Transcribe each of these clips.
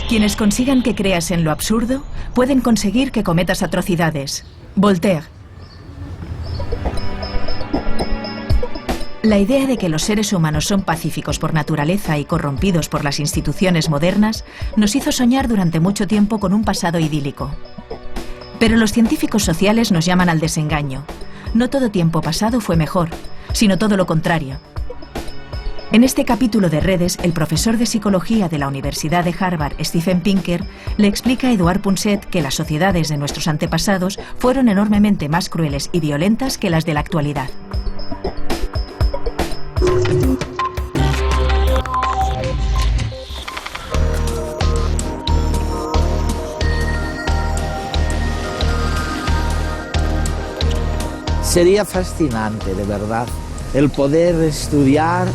Quienes consigan que creas en lo absurdo pueden conseguir que cometas atrocidades. Voltaire. La idea de que los seres humanos son pacíficos por naturaleza y corrompidos por las instituciones modernas nos hizo soñar durante mucho tiempo con un pasado idílico. Pero los científicos sociales nos llaman al desengaño. No todo tiempo pasado fue mejor, sino todo lo contrario. En este capítulo de Redes, el profesor de psicología de la Universidad de Harvard, Steven Pinker, le explica a Edouard Punset que las sociedades de nuestros antepasados fueron enormemente más crueles y violentas que las de la actualidad. Sería fascinante, de verdad, el poder estudiar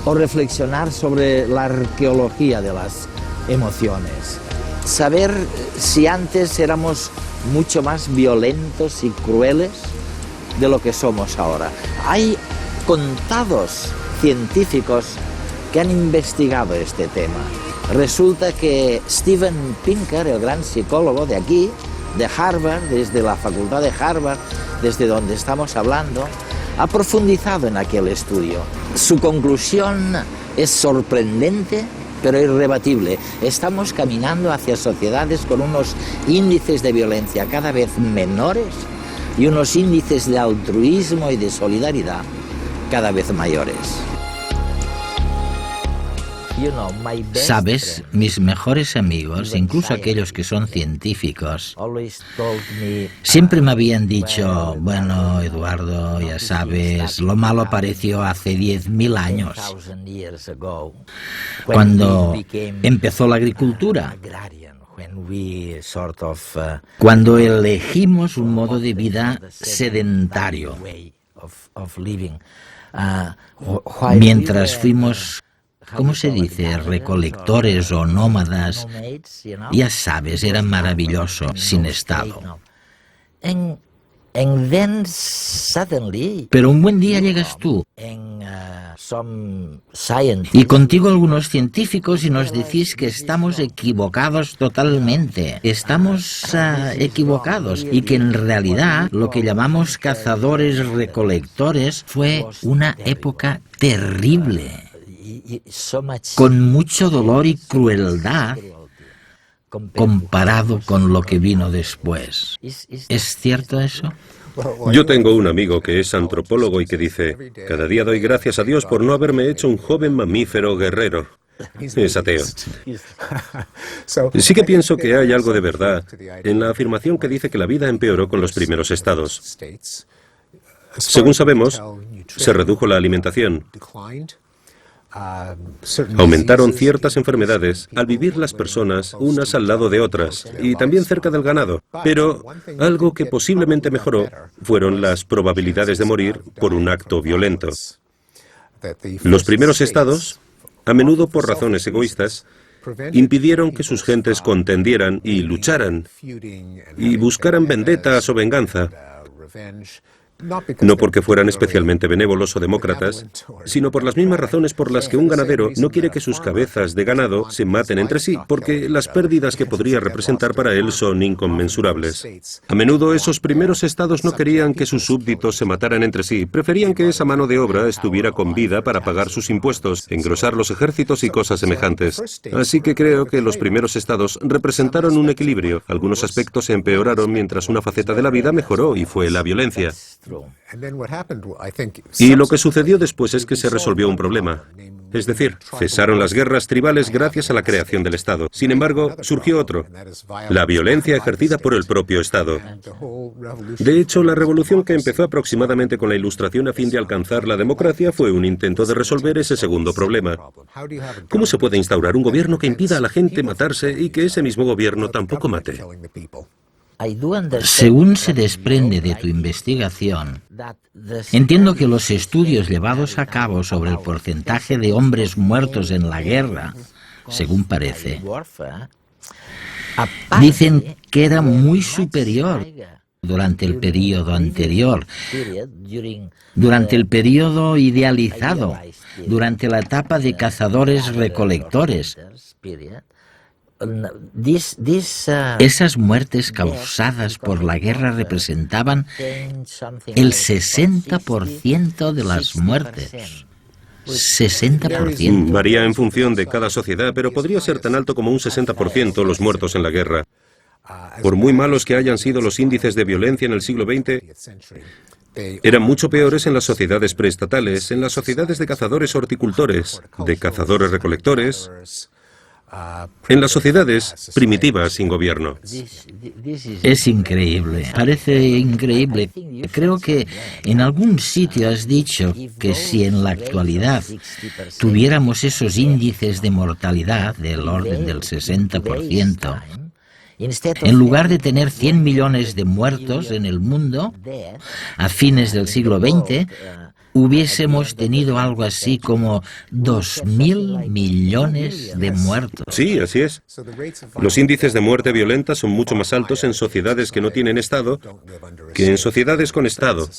o reflexionar sobre la arqueología de las emociones. Saber si antes éramos mucho más violentos y crueles de lo que somos ahora. Hay contados científicos que han investigado este tema. Resulta que Steven Pinker, el gran psicólogo de aquí, de Harvard, desde la facultad de Harvard, desde donde estamos hablando, ha profundizado en aquel estudio. Su conclusión es sorprendente, pero irrebatible. Estamos caminando hacia sociedades con unos índices de violencia cada vez menores y unos índices de altruismo y de solidaridad cada vez mayores. Sabes, mis mejores amigos, incluso aquellos que son científicos, siempre me habían dicho, bueno, Eduardo, ya sabes, lo malo apareció hace 10.000 años, cuando empezó la agricultura, cuando elegimos un modo de vida sedentario, mientras fuimos, ¿cómo se dice?, recolectores o nómadas. Ya sabes, era maravilloso, sin Estado. Pero un buen día llegas tú, y contigo algunos científicos, y nos decís que estamos equivocados totalmente. Estamos equivocados, y que en realidad lo que llamamos cazadores-recolectores fue una época terrible, con mucho dolor y crueldad comparado con lo que vino después. ¿Es cierto eso? Yo tengo un amigo que es antropólogo y que dice: cada día doy gracias a Dios por no haberme hecho un joven mamífero guerrero. Es ateo. Sí que pienso que hay algo de verdad en la afirmación que dice que la vida empeoró con los primeros estados. Según sabemos, se redujo la alimentación. Aumentaron ciertas enfermedades al vivir las personas unas al lado de otras y también cerca del ganado. Pero algo que posiblemente mejoró fueron las probabilidades de morir por un acto violento. Los primeros estados, a menudo por razones egoístas, impidieron que sus gentes contendieran y lucharan y buscaran vendetas o venganza. No porque fueran especialmente benévolos o demócratas, sino por las mismas razones por las que un ganadero no quiere que sus cabezas de ganado se maten entre sí, porque las pérdidas que podría representar para él son inconmensurables. A menudo esos primeros estados no querían que sus súbditos se mataran entre sí, preferían que esa mano de obra estuviera con vida para pagar sus impuestos, engrosar los ejércitos y cosas semejantes. Así que creo que los primeros estados representaron un equilibrio. Algunos aspectos se empeoraron mientras una faceta de la vida mejoró y fue la violencia. Y lo que sucedió después es que se resolvió un problema. Es decir, cesaron las guerras tribales gracias a la creación del Estado. Sin embargo, surgió otro: la violencia ejercida por el propio Estado. De hecho, la revolución que empezó aproximadamente con la Ilustración a fin de alcanzar la democracia fue un intento de resolver ese segundo problema. ¿Cómo se puede instaurar un gobierno que impida a la gente matarse y que ese mismo gobierno tampoco mate? Según se desprende de tu investigación, entiendo que los estudios llevados a cabo sobre el porcentaje de hombres muertos en la guerra, según parece, dicen que era muy superior durante el período anterior, durante el período idealizado, durante la etapa de cazadores-recolectores. Esas muertes causadas por la guerra representaban el 60% de las muertes. 60%. Varía en función de cada sociedad, pero podría ser tan alto como un 60% los muertos en la guerra. Por muy malos que hayan sido los índices de violencia en el siglo XX, eran mucho peores en las sociedades preestatales, en las sociedades de cazadores-horticultores, de cazadores-recolectores, en las sociedades primitivas sin gobierno. Es increíble, parece increíble. Creo que en algún sitio has dicho que si en la actualidad tuviéramos esos índices de mortalidad del orden del 60%, en lugar de tener 100 millones de muertos en el mundo a fines del siglo XX, hubiésemos tenido algo así como 2.000 millones de muertos. Sí, así es. Los índices de muerte violenta son mucho más altos en sociedades que no tienen Estado que en sociedades con Estado.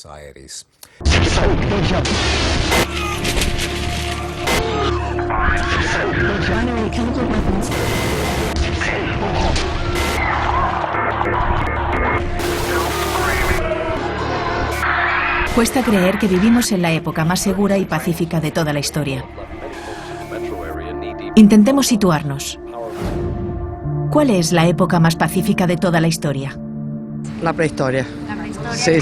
Cuesta creer que vivimos en la época más segura y pacífica de toda la historia. Intentemos situarnos. ¿Cuál es la época más pacífica de toda la historia? La prehistoria. Sí.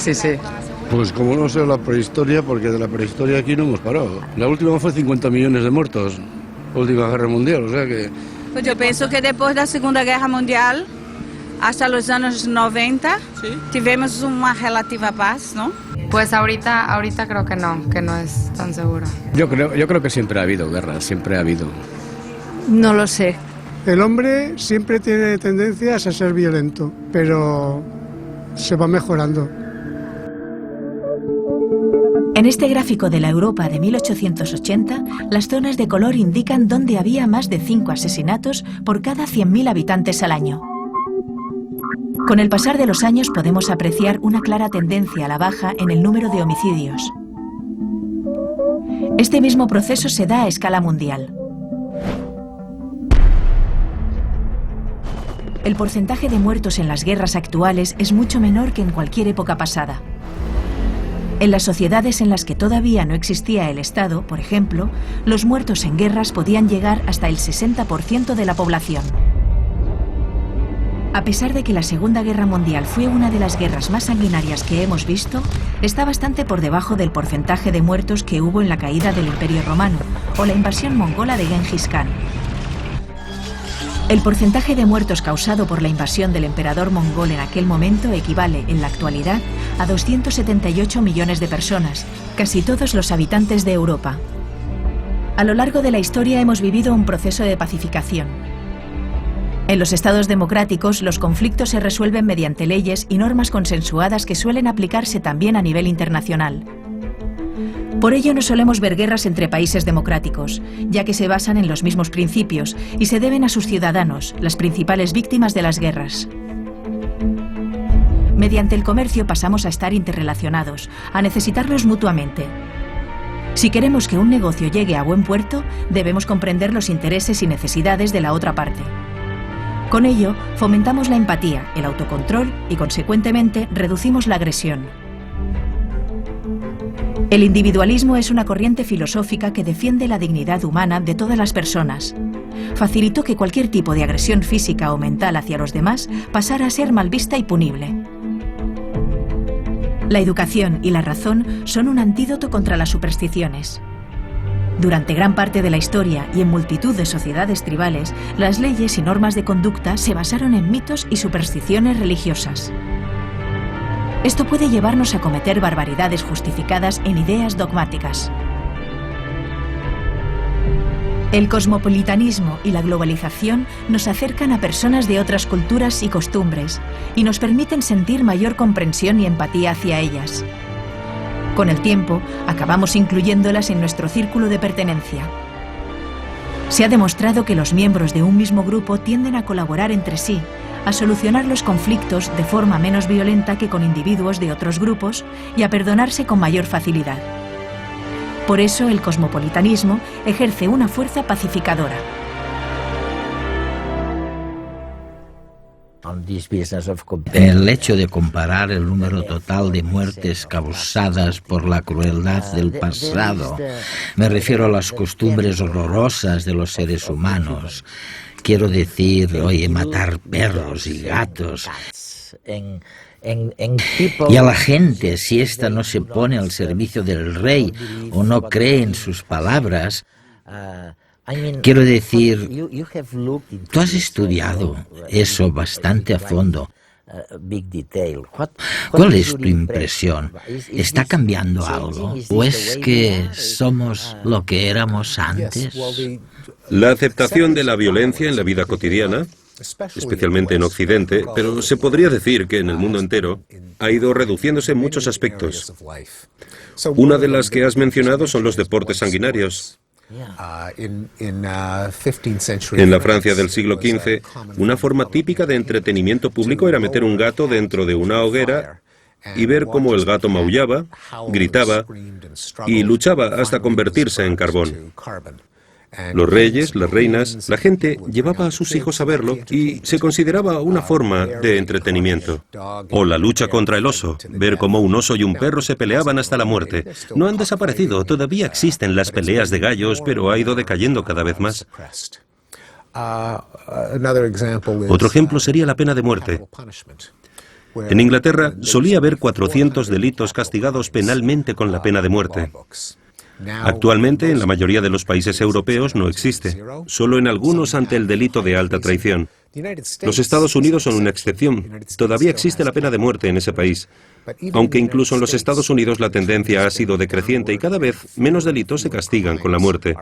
Pues como no sé la prehistoria, porque de la prehistoria aquí no hemos parado. La última fue 50 millones de muertos, última guerra mundial, o sea que... Pues yo pienso que después de la Segunda Guerra Mundial, hasta los años 90, tivemos una relativa paz, ¿no? Pues ahorita creo que no es tan seguro. Yo creo que siempre ha habido guerra, siempre ha habido. No lo sé. El hombre siempre tiene tendencias a ser violento, pero se va mejorando. En este gráfico de la Europa de 1880, las zonas de color indican dónde había más de 5 asesinatos por cada 100.000 habitantes al año. Con el pasar de los años podemos apreciar una clara tendencia a la baja en el número de homicidios. Este mismo proceso se da a escala mundial. El porcentaje de muertos en las guerras actuales es mucho menor que en cualquier época pasada. En las sociedades en las que todavía no existía el Estado, por ejemplo, los muertos en guerras podían llegar hasta el 60% de la población. A pesar de que la Segunda Guerra Mundial fue una de las guerras más sanguinarias que hemos visto, está bastante por debajo del porcentaje de muertos que hubo en la caída del Imperio Romano o la invasión mongola de Genghis Khan. El porcentaje de muertos causado por la invasión del emperador mongol en aquel momento equivale, en la actualidad, a 278 millones de personas, casi todos los habitantes de Europa. A lo largo de la historia hemos vivido un proceso de pacificación. En los estados democráticos, los conflictos se resuelven mediante leyes y normas consensuadas que suelen aplicarse también a nivel internacional. Por ello no solemos ver guerras entre países democráticos, ya que se basan en los mismos principios y se deben a sus ciudadanos, las principales víctimas de las guerras. Mediante el comercio pasamos a estar interrelacionados, a necesitarnos mutuamente. Si queremos que un negocio llegue a buen puerto, debemos comprender los intereses y necesidades de la otra parte. Con ello, fomentamos la empatía, el autocontrol y, consecuentemente, reducimos la agresión. El individualismo es una corriente filosófica que defiende la dignidad humana de todas las personas. Facilitó que cualquier tipo de agresión física o mental hacia los demás pasara a ser mal vista y punible. La educación y la razón son un antídoto contra las supersticiones. Durante gran parte de la historia y en multitud de sociedades tribales, las leyes y normas de conducta se basaron en mitos y supersticiones religiosas. Esto puede llevarnos a cometer barbaridades justificadas en ideas dogmáticas. El cosmopolitanismo y la globalización nos acercan a personas de otras culturas y costumbres y nos permiten sentir mayor comprensión y empatía hacia ellas. Con el tiempo, acabamos incluyéndolas en nuestro círculo de pertenencia. Se ha demostrado que los miembros de un mismo grupo tienden a colaborar entre sí, a solucionar los conflictos de forma menos violenta que con individuos de otros grupos y a perdonarse con mayor facilidad. Por eso el cosmopolitanismo ejerce una fuerza pacificadora. El hecho de comparar el número total de muertes causadas por la crueldad del pasado, me refiero a las costumbres horrorosas de los seres humanos. Quiero decir, oye, matar perros y gatos. Y a la gente, si ésta no se pone al servicio del rey o no cree en sus palabras, quiero decir, tú has estudiado eso bastante a fondo. ¿Cuál es tu impresión? ¿Está cambiando algo? ¿O es que somos lo que éramos antes? La aceptación de la violencia en la vida cotidiana, especialmente en Occidente, pero se podría decir que en el mundo entero, ha ido reduciéndose en muchos aspectos. Una de las que has mencionado son los deportes sanguinarios. En la Francia del siglo XV, una forma típica de entretenimiento público era meter un gato dentro de una hoguera y ver cómo el gato maullaba, gritaba y luchaba hasta convertirse en carbón. Los reyes, las reinas, la gente llevaba a sus hijos a verlo y se consideraba una forma de entretenimiento. O la lucha contra el oso, ver cómo un oso y un perro se peleaban hasta la muerte. No han desaparecido, todavía existen las peleas de gallos, pero ha ido decayendo cada vez más. Otro ejemplo sería la pena de muerte. En Inglaterra solía haber 400 delitos castigados penalmente con la pena de muerte. Actualmente, en la mayoría de los países europeos no existe, solo en algunos ante el delito de alta traición. Los Estados Unidos son una excepción. Todavía existe la pena de muerte en ese país, aunque incluso en los Estados Unidos la tendencia ha sido decreciente y cada vez menos delitos se castigan con la muerte.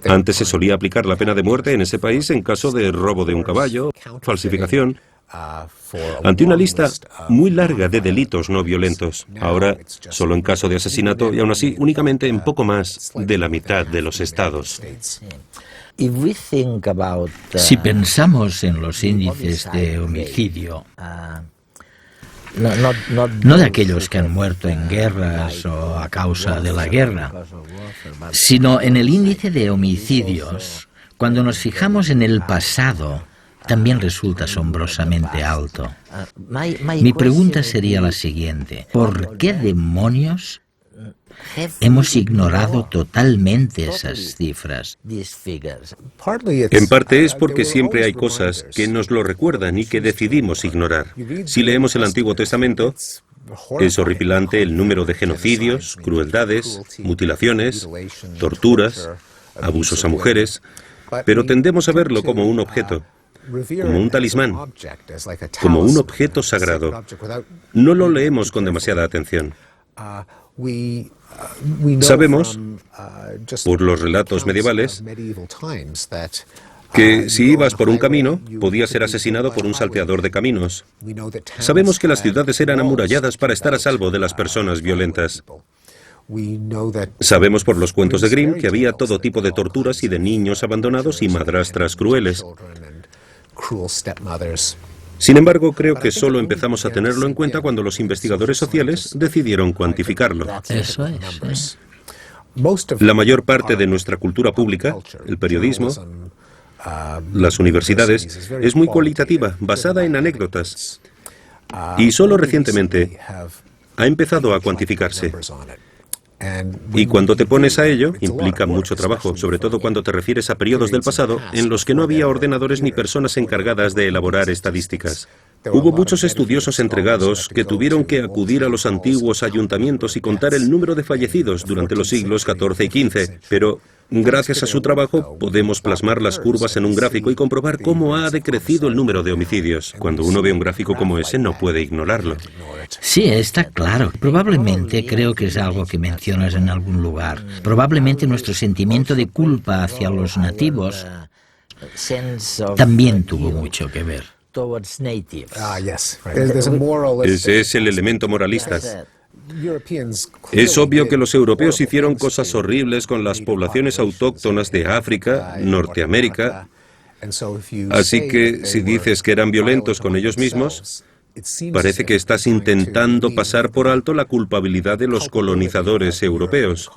Antes se solía aplicar la pena de muerte en ese país en caso de robo de un caballo, falsificación, ante una lista muy larga de delitos no violentos. Ahora, solo en caso de asesinato y aún así únicamente en poco más de la mitad de los estados. Si pensamos en los índices de homicidio, no de aquellos que han muerto en guerras o a causa de la guerra, sino en el índice de homicidios, cuando nos fijamos en el pasado, también resulta asombrosamente alto. Mi pregunta sería la siguiente: ¿por qué demonios hemos ignorado totalmente esas cifras? En parte es porque siempre hay cosas que nos lo recuerdan y que decidimos ignorar. Si leemos el Antiguo Testamento, es horripilante el número de genocidios, crueldades, mutilaciones, torturas, abusos a mujeres, pero tendemos a verlo como un objeto, como un talismán, como un objeto sagrado. No lo leemos con demasiada atención. Sabemos, por los relatos medievales, que si ibas por un camino, podías ser asesinado por un salteador de caminos. Sabemos que las ciudades eran amuralladas para estar a salvo de las personas violentas. Sabemos por los cuentos de Grimm que había todo tipo de torturas y de niños abandonados y madrastras crueles. Sin embargo, creo que solo empezamos a tenerlo en cuenta cuando los investigadores sociales decidieron cuantificarlo. Eso es. La mayor parte de nuestra cultura pública, el periodismo, las universidades, es muy cualitativa, basada en anécdotas. Y solo recientemente ha empezado a cuantificarse. Y cuando te pones a ello, implica mucho trabajo, sobre todo cuando te refieres a periodos del pasado en los que no había ordenadores ni personas encargadas de elaborar estadísticas. Hubo muchos estudiosos entregados que tuvieron que acudir a los antiguos ayuntamientos y contar el número de fallecidos durante los siglos XIV y XV, pero gracias a su trabajo podemos plasmar las curvas en un gráfico y comprobar cómo ha decrecido el número de homicidios. Cuando uno ve un gráfico como ese, no puede ignorarlo. Sí, está claro. Probablemente, creo que es algo que mencionas en algún lugar, probablemente nuestro sentimiento de culpa hacia los nativos también tuvo mucho que ver. Ese es el elemento moralista. Es obvio que los europeos hicieron cosas horribles con las poblaciones autóctonas de África, Norteamérica, Así que si dices que eran violentos con ellos mismos, parece que estás intentando pasar por alto la culpabilidad de los colonizadores europeos.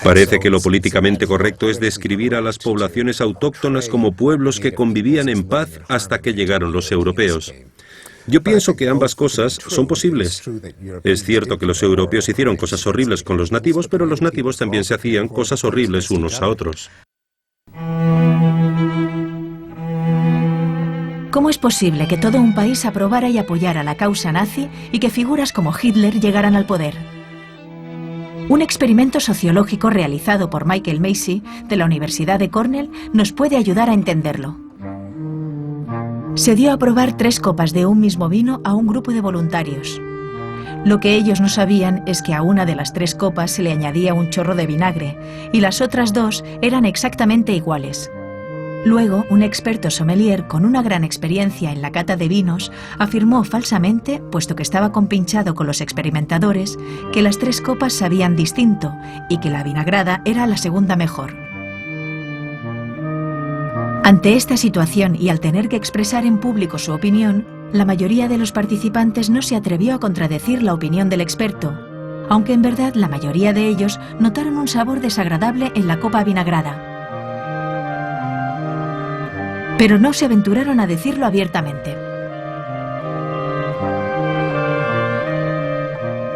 Parece que lo políticamente correcto es describir a las poblaciones autóctonas como pueblos que convivían en paz hasta que llegaron los europeos. Yo pienso que ambas cosas son posibles. Es cierto que los europeos hicieron cosas horribles con los nativos, pero los nativos también se hacían cosas horribles unos a otros. ¿Cómo es posible que todo un país aprobara y apoyara la causa nazi y que figuras como Hitler llegaran al poder? Un experimento sociológico realizado por Michael Macy, de la Universidad de Cornell, nos puede ayudar a entenderlo. Se dio a probar 3 copas de un mismo vino a un grupo de voluntarios. Lo que ellos no sabían es que a una de las 3 copas se le añadía un chorro de vinagre y las otras 2 eran exactamente iguales. Luego, un experto sommelier con una gran experiencia en la cata de vinos afirmó falsamente, puesto que estaba compinchado con los experimentadores, que las 3 copas sabían distinto y que la vinagrada era la segunda mejor. Ante esta situación y al tener que expresar en público su opinión, la mayoría de los participantes no se atrevió a contradecir la opinión del experto, aunque en verdad la mayoría de ellos notaron un sabor desagradable en la copa vinagrada. Pero no se aventuraron a decirlo abiertamente.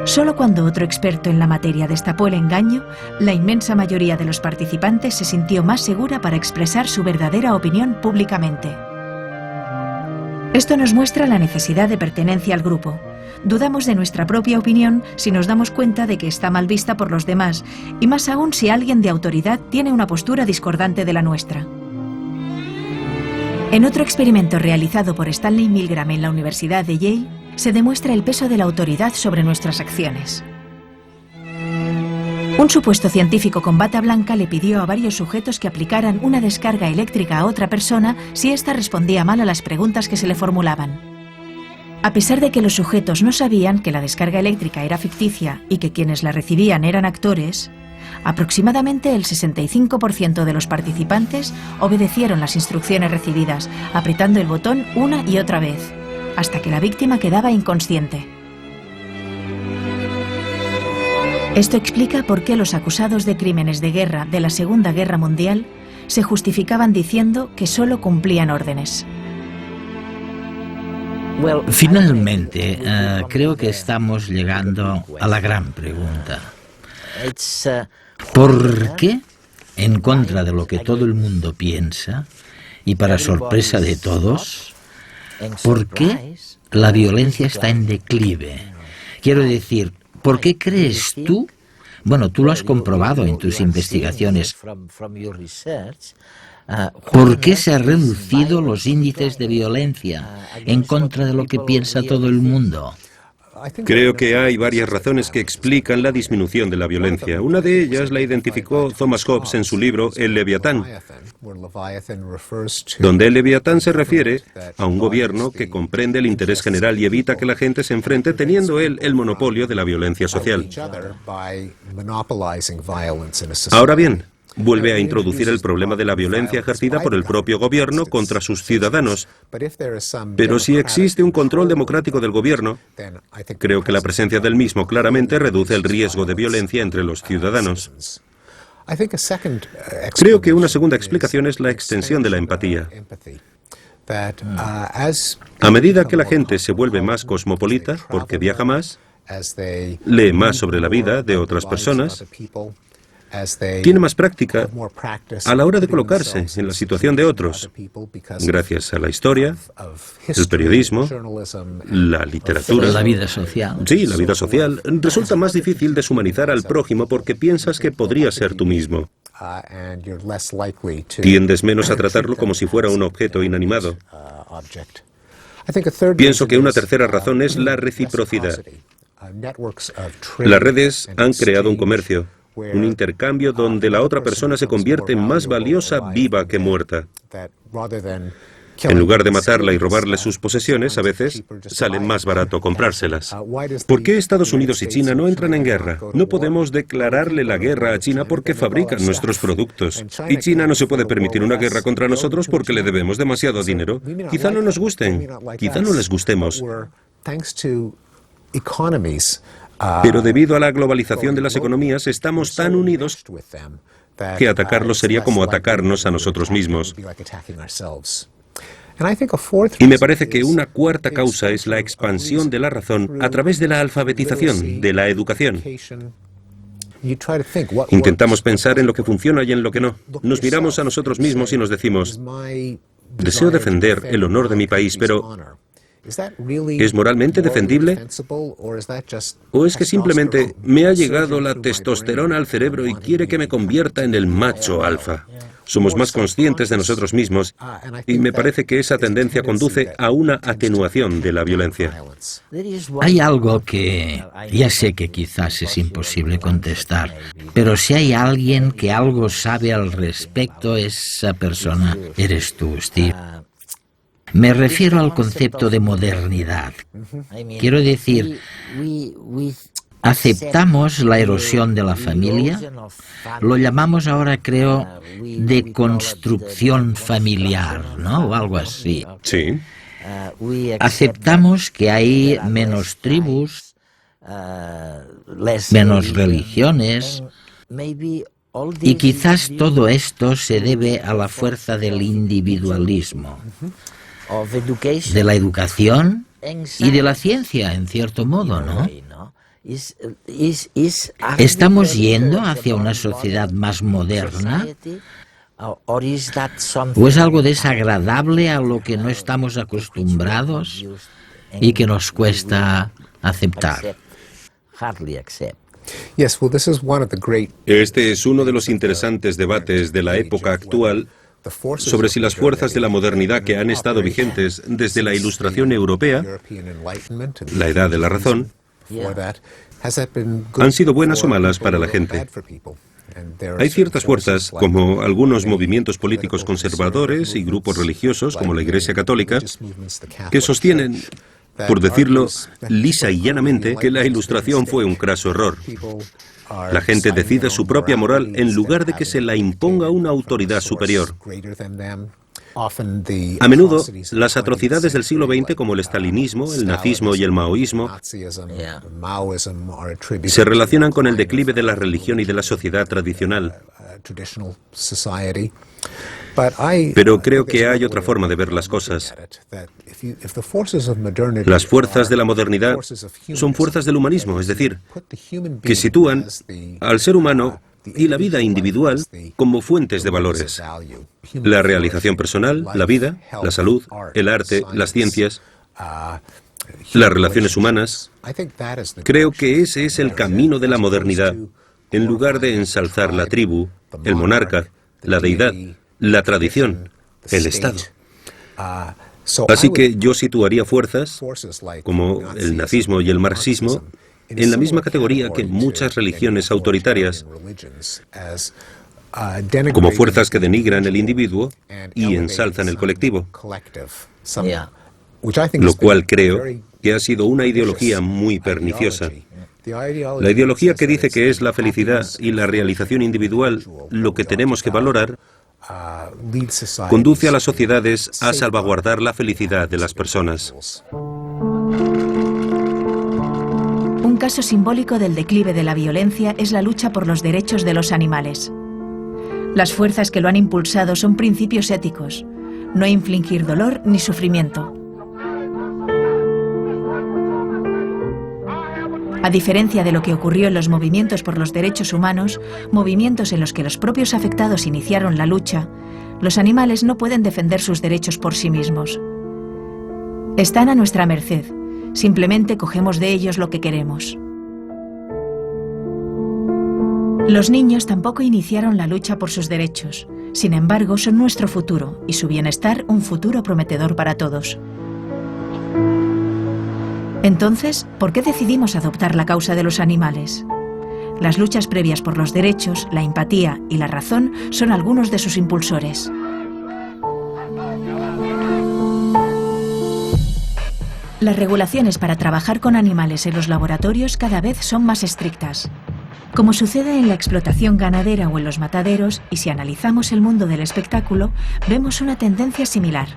Solo cuando otro experto en la materia destapó el engaño, la inmensa mayoría de los participantes se sintió más segura para expresar su verdadera opinión públicamente. Esto nos muestra la necesidad de pertenencia al grupo. Dudamos de nuestra propia opinión si nos damos cuenta de que está mal vista por los demás, y más aún si alguien de autoridad tiene una postura discordante de la nuestra. En otro experimento realizado por Stanley Milgram en la Universidad de Yale, se demuestra el peso de la autoridad sobre nuestras acciones. Un supuesto científico con bata blanca le pidió a varios sujetos que aplicaran una descarga eléctrica a otra persona si ésta respondía mal a las preguntas que se le formulaban. A pesar de que los sujetos no sabían que la descarga eléctrica era ficticia y que quienes la recibían eran actores, aproximadamente el 65% de los participantes obedecieron las instrucciones recibidas, apretando el botón una y otra vez, hasta que la víctima quedaba inconsciente. Esto explica por qué los acusados de crímenes de guerra de la Segunda Guerra Mundial se justificaban diciendo que solo cumplían órdenes. Finalmente, creo que estamos llegando a la gran pregunta. ¿Por qué, en contra de lo que todo el mundo piensa, y para sorpresa de todos, por qué la violencia está en declive? Quiero decir, ¿por qué crees tú? Bueno, tú lo has comprobado en tus investigaciones. ¿Por qué se han reducido los índices de violencia en contra de lo que piensa todo el mundo? Creo que hay varias razones que explican la disminución de la violencia. Una de ellas la identificó Thomas Hobbes en su libro El Leviatán, donde el Leviatán se refiere a un gobierno que comprende el interés general y evita que la gente se enfrente, teniendo él el monopolio de la violencia social. Ahora bien, vuelve a introducir el problema de la violencia ejercida por el propio gobierno contra sus ciudadanos. Pero si existe un control democrático del gobierno, creo que la presencia del mismo claramente reduce el riesgo de violencia entre los ciudadanos. Creo que una segunda explicación es la extensión de la empatía. A medida que la gente se vuelve más cosmopolita, porque viaja más, lee más sobre la vida de otras personas, tiene más práctica a la hora de colocarse en la situación de otros, gracias a la historia, el periodismo, la literatura. La vida social. Sí, la vida social. Resulta más difícil deshumanizar al prójimo porque piensas que podría ser tú mismo. Tiendes menos a tratarlo como si fuera un objeto inanimado. Pienso que una tercera razón es la reciprocidad. Las redes han creado un comercio, un intercambio donde la otra persona se convierte en más valiosa viva que muerta. En lugar de matarla y robarle sus posesiones, a veces sale más barato comprárselas. ¿Por qué Estados Unidos y China no entran en guerra? No podemos declararle la guerra a China porque fabrican nuestros productos. Y China no se puede permitir una guerra contra nosotros porque le debemos demasiado dinero. Quizá no nos gusten, quizá no les gustemos. Pero debido a la globalización de las economías, estamos tan unidos que atacarlos sería como atacarnos a nosotros mismos. Y me parece que una cuarta causa es la expansión de la razón a través de la alfabetización, de la educación. Intentamos pensar en lo que funciona y en lo que no. Nos miramos a nosotros mismos y nos decimos, deseo defender el honor de mi país, pero ¿es moralmente defendible? ¿O es que simplemente me ha llegado la testosterona al cerebro y quiere que me convierta en el macho alfa? Somos más conscientes de nosotros mismos y me parece que esa tendencia conduce a una atenuación de la violencia. Hay algo que ya sé que quizás es imposible contestar, pero si hay alguien que algo sabe al respecto, esa persona eres tú, Steve. Me refiero al concepto de modernidad. Quiero decir, aceptamos la erosión de la familia, lo llamamos ahora, creo, deconstrucción familiar, ¿no? O algo así. Sí. Aceptamos que hay menos tribus, menos religiones, y quizás todo esto se debe a la fuerza del individualismo, de la educación y de la ciencia, en cierto modo, ¿no? ¿Estamos yendo hacia una sociedad más moderna? ¿O es algo desagradable a lo que no estamos acostumbrados y que nos cuesta aceptar? Este es uno de los interesantes debates de la época actual sobre si las fuerzas de la modernidad que han estado vigentes desde la Ilustración europea, la Edad de la Razón, han sido buenas o malas para la gente. Hay ciertas fuerzas, como algunos movimientos políticos conservadores y grupos religiosos, como la Iglesia Católica, que sostienen, por decirlo lisa y llanamente, que la Ilustración fue un craso error. La gente decide su propia moral en lugar de que se la imponga una autoridad superior. A menudo, las atrocidades del siglo XX, como el estalinismo, el nazismo y el maoísmo, se relacionan con el declive de la religión y de la sociedad tradicional. Pero creo que hay otra forma de ver las cosas. Las fuerzas de la modernidad son fuerzas del humanismo, es decir, que sitúan al ser humano y la vida individual como fuentes de valores. La realización personal, la vida, la salud, el arte, las ciencias, las relaciones humanas. Creo que ese es el camino de la modernidad, en lugar de ensalzar la tribu, el monarca, la deidad, la tradición, el Estado. Así que yo situaría fuerzas como el nazismo y el marxismo en la misma categoría que muchas religiones autoritarias, como fuerzas que denigran el individuo y ensalzan el colectivo, lo cual creo que ha sido una ideología muy perniciosa. La ideología que dice que es la felicidad y la realización individual lo que tenemos que valorar, conduce a las sociedades a salvaguardar la felicidad de las personas. Un caso simbólico del declive de la violencia es la lucha por los derechos de los animales. Las fuerzas que lo han impulsado son principios éticos: no infligir dolor ni sufrimiento. A diferencia de lo que ocurrió en los movimientos por los derechos humanos, movimientos en los que los propios afectados iniciaron la lucha, los animales no pueden defender sus derechos por sí mismos. Están a nuestra merced. Simplemente cogemos de ellos lo que queremos. Los niños tampoco iniciaron la lucha por sus derechos. Sin embargo, son nuestro futuro y su bienestar un futuro prometedor para todos. Entonces, ¿por qué decidimos adoptar la causa de los animales? Las luchas previas por los derechos, la empatía y la razón son algunos de sus impulsores. Las regulaciones para trabajar con animales en los laboratorios cada vez son más estrictas. Como sucede en la explotación ganadera o en los mataderos, y si analizamos el mundo del espectáculo, vemos una tendencia similar.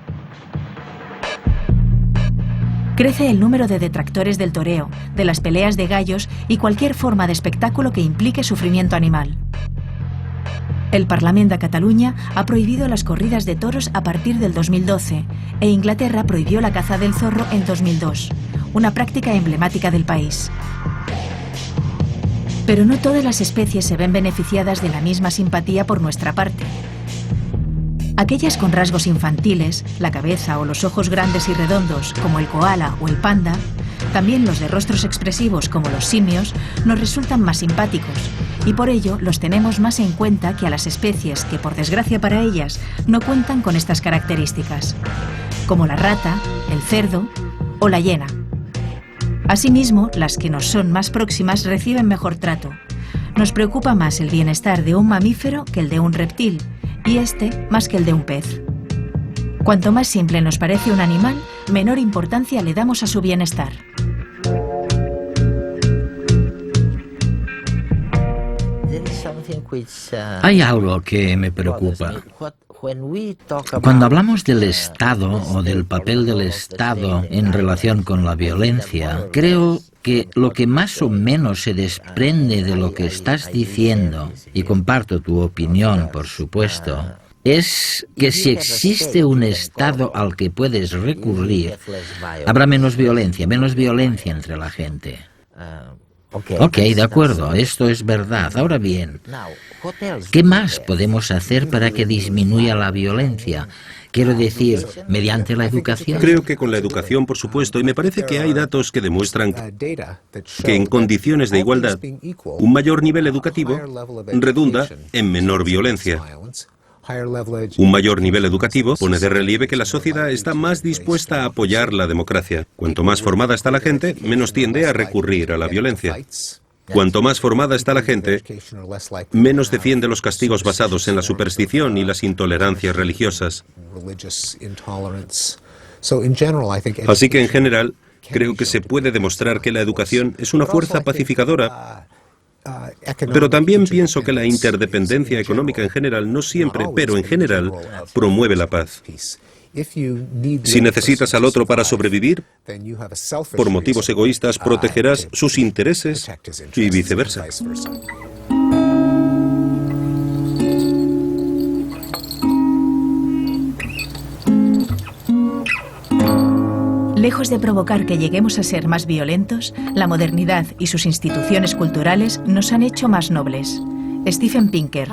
Crece el número de detractores del toreo, de las peleas de gallos y cualquier forma de espectáculo que implique sufrimiento animal. El Parlament de Cataluña ha prohibido las corridas de toros a partir del 2012 e Inglaterra prohibió la caza del zorro en 2002, una práctica emblemática del país. Pero no todas las especies se ven beneficiadas de la misma simpatía por nuestra parte. Aquellas con rasgos infantiles, la cabeza o los ojos grandes y redondos, como el koala o el panda, también los de rostros expresivos, como los simios, nos resultan más simpáticos, y por ello los tenemos más en cuenta que a las especies que, por desgracia para ellas, no cuentan con estas características, como la rata, el cerdo o la hiena. Asimismo, las que nos son más próximas reciben mejor trato. Nos preocupa más el bienestar de un mamífero que el de un reptil, y este más que el de un pez. Cuanto más simple nos parece un animal, menor importancia le damos a su bienestar. Hay algo que me preocupa. Cuando hablamos del Estado o del papel del Estado en relación con la violencia, creo que lo que más o menos se desprende de lo que estás diciendo, y comparto tu opinión, por supuesto, es que si existe un Estado al que puedes recurrir, habrá menos violencia entre la gente. Ok, de acuerdo, esto es verdad. Ahora bien, ¿qué más podemos hacer para que disminuya la violencia? Quiero decir, mediante la educación. Creo que con la educación, por supuesto, y me parece que hay datos que demuestran que en condiciones de igualdad, un mayor nivel educativo redunda en menor violencia. Un mayor nivel educativo pone de relieve que la sociedad está más dispuesta a apoyar la democracia. Cuanto más formada está la gente, menos tiende a recurrir a la violencia. Cuanto más formada está la gente, menos defiende los castigos basados en la superstición y las intolerancias religiosas. Así que en general, creo que se puede demostrar que la educación es una fuerza pacificadora. Pero también pienso que la interdependencia económica en general, no siempre, pero en general, promueve la paz. Si necesitas al otro para sobrevivir, por motivos egoístas protegerás sus intereses y viceversa. Lejos de provocar que lleguemos a ser más violentos, la modernidad y sus instituciones culturales nos han hecho más nobles. Steven Pinker.